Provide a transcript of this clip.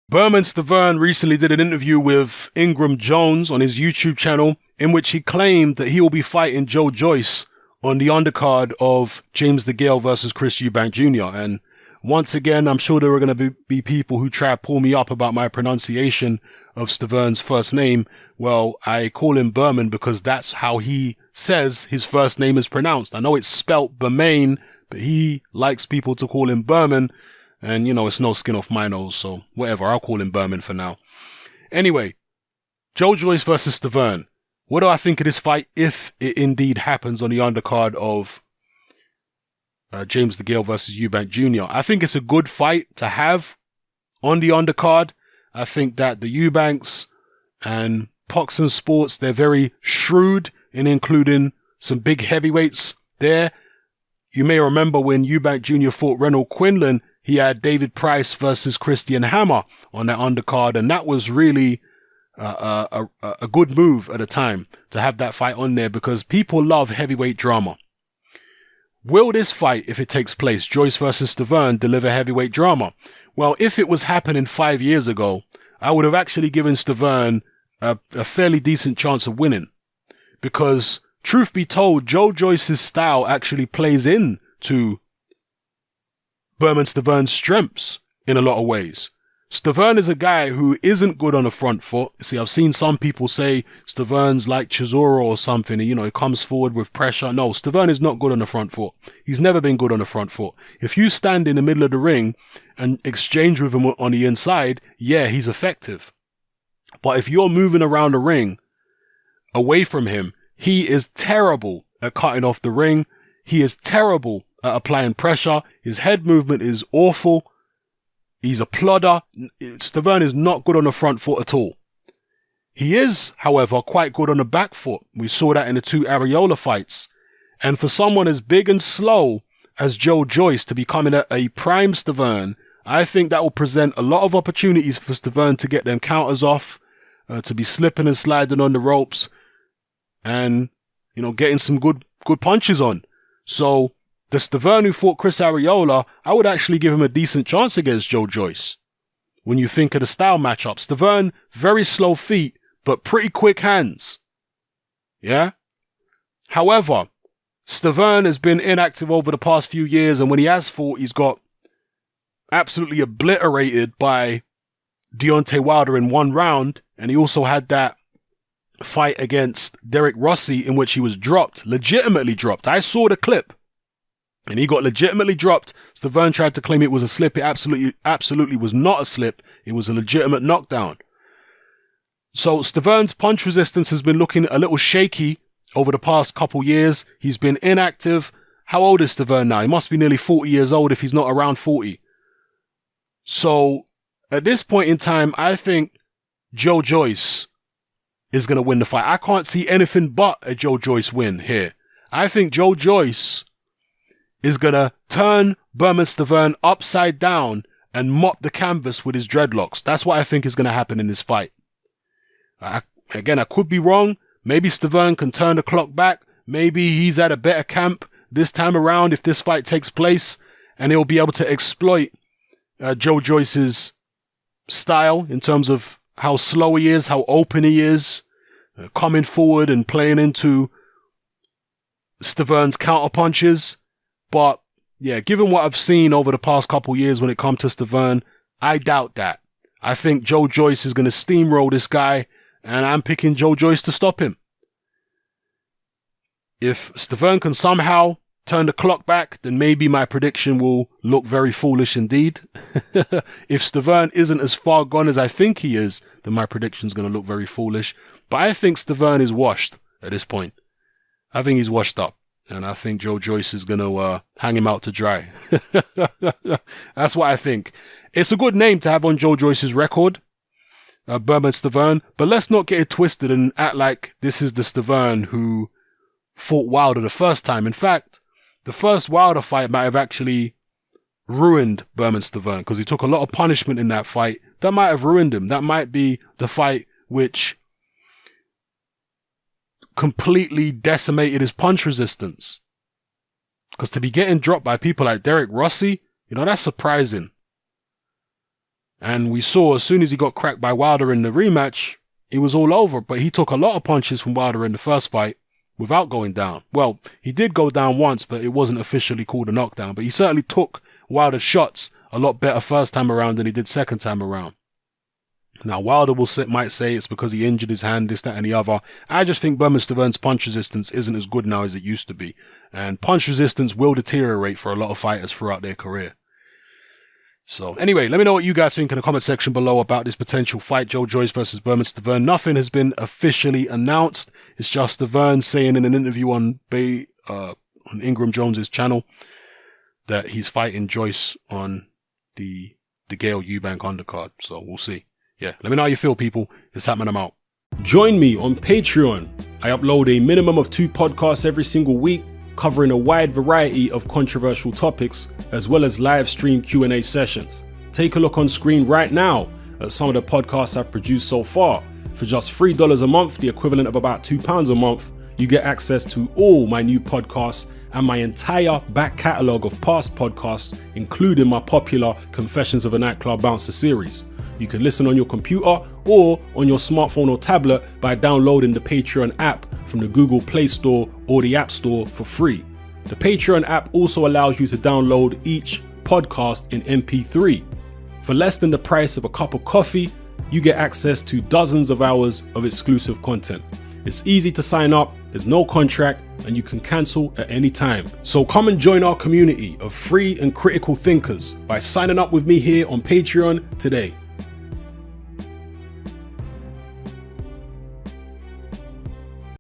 Bermane Stiverne recently did an interview with Ingram Jones on his YouTube channel in which he claimed that he will be fighting Joe Joyce on the undercard of James Degale versus Chris Eubank Jr. And once again, I'm sure there are going to be people who try to pull me up about my pronunciation of Stiverne's first name. Well, I call him Bermane because that's how he says his first name is pronounced. I know it's spelt Bermane, but he likes people to call him Bermane. And, you know, it's no skin off my nose, so whatever, I'll call him Bermane for now. Anyway, Joe Joyce versus Stiverne. What do I think of this fight if it indeed happens on the undercard of James Degale versus Eubank Jr.? I think it's a good fight to have on the undercard. I think that the Eubanks and Poxon Sports, they're very shrewd in including some big heavyweights there. You may remember when Eubank Jr. fought Reynold Quinlan, he had David Price versus Christian Hammer on that undercard, and that was really a good move at the time to have that fight on there because people love heavyweight drama. Will this fight, if it takes place, Joyce versus Stiverne, deliver heavyweight drama? Well, if it was happening 5 years ago, I would have actually given Stiverne a fairly decent chance of winning because, truth be told, Joe Joyce's style actually plays in to Bermane Stiverne's strengths in a lot of ways. Stiverne is a guy who isn't good on the front foot. See, I've seen some people say Stiverne's like Chisora or something. You know, he comes forward with pressure. No, Stiverne is not good on the front foot. He's never been good on the front foot. If you stand in the middle of the ring and exchange with him on the inside, yeah, he's effective. But if you're moving around the ring away from him, he is terrible at cutting off the ring. He is terrible at applying pressure. His head movement is awful. He's a plodder. Stiverne is not good on the front foot at all. He is, however, quite good on the back foot. We saw that in the two Areola fights. And for someone as big and slow as Joe Joyce to be coming at a prime Stiverne, I think that will present a lot of opportunities for Stiverne to get them counters off, to be slipping and sliding on the ropes, and, you know, getting some good punches on. So the Stiverne who fought Chris Areola, I would actually give him a decent chance against Joe Joyce. When you think of the style matchup, Stiverne, very slow feet, but pretty quick hands. Yeah? However, Stiverne has been inactive over the past few years, and when he has fought, he's got absolutely obliterated by Deontay Wilder in 1 round, and he also had that fight against Derek Rossi in which he was dropped, legitimately dropped. I saw the clip. And he got legitimately dropped. Stiverne tried to claim it was a slip. It absolutely was not a slip. It was a legitimate knockdown. So Stiverne's punch resistance has been looking a little shaky over the past couple years. He's been inactive. How old is Stiverne now? He must be nearly 40 years old if he's not around 40. So at this point in time, I think Joe Joyce is going to win the fight. I can't see anything but a Joe Joyce win here. I think Joe Joyce is going to turn Bermane Stiverne upside down and mop the canvas with his dreadlocks. That's what I think is going to happen in this fight. Again, I could be wrong. Maybe Stiverne can turn the clock back. Maybe he's at a better camp this time around if this fight takes place, and he'll be able to exploit Joe Joyce's style in terms of how slow he is, how open he is, coming forward and playing into Stiverne's counter punches. But yeah, given what I've seen over the past couple years when it comes to Stiverne, I doubt that. I think Joe Joyce is going to steamroll this guy, and I'm picking Joe Joyce to stop him. If Stiverne can somehow turn the clock back, then maybe my prediction will look very foolish indeed. If Stiverne isn't as far gone as I think he is, then my prediction is going to look very foolish. But I think Stiverne is washed at this point. I think he's washed up. And I think Joe Joyce is going to hang him out to dry. That's what I think. It's a good name to have on Joe Joyce's record, Bermane Stiverne. But let's not get it twisted and act like this is the Stiverne who fought Wilder the first time. In fact, the first Wilder fight might have actually ruined Bermane Stiverne because he took a lot of punishment in that fight. That might have ruined him. That might be the fight which completely decimated his punch resistance. Because to be getting dropped by people like Derek Rossi, you know, that's surprising. And we saw as soon as he got cracked by Wilder in the rematch, it was all over. But he took a lot of punches from Wilder in the first fight without going down. Well, he did go down once, but it wasn't officially called a knockdown. But he certainly took Wilder's shots a lot better first time around than he did second time around. Now, Wilder might say it's because he injured his hand, this, that, and the other. I just think Bermane Stiverne's punch resistance isn't as good now as it used to be. And punch resistance will deteriorate for a lot of fighters throughout their career. So anyway, let me know what you guys think in the comment section below about this potential fight, Joyce versus Bermane Stiverne. Nothing has been officially announced. It's just Stiverne saying in an interview on Ingram Jones's channel that he's fighting Joyce on the Degale Eubank undercard. So we'll see. Yeah, let me know how you feel, people. It's happening. I'm out. Join me on Patreon. I upload a minimum of 2 podcasts every single week, covering a wide variety of controversial topics, as well as live stream Q&A sessions. Take a look on screen right now at some of the podcasts I've produced so far. For just $3 a month, the equivalent of about £2 a month, you get access to all my new podcasts and my entire back catalogue of past podcasts, including my popular Confessions of a Nightclub Bouncer series. You can listen on your computer or on your smartphone or tablet by downloading the Patreon app from the Google Play Store or the App Store for free. The Patreon app also allows you to download each podcast in MP3. For less than the price of a cup of coffee, you get access to dozens of hours of exclusive content. It's easy to sign up, there's no contract, and you can cancel at any time. So come and join our community of free and critical thinkers by signing up with me here on Patreon today.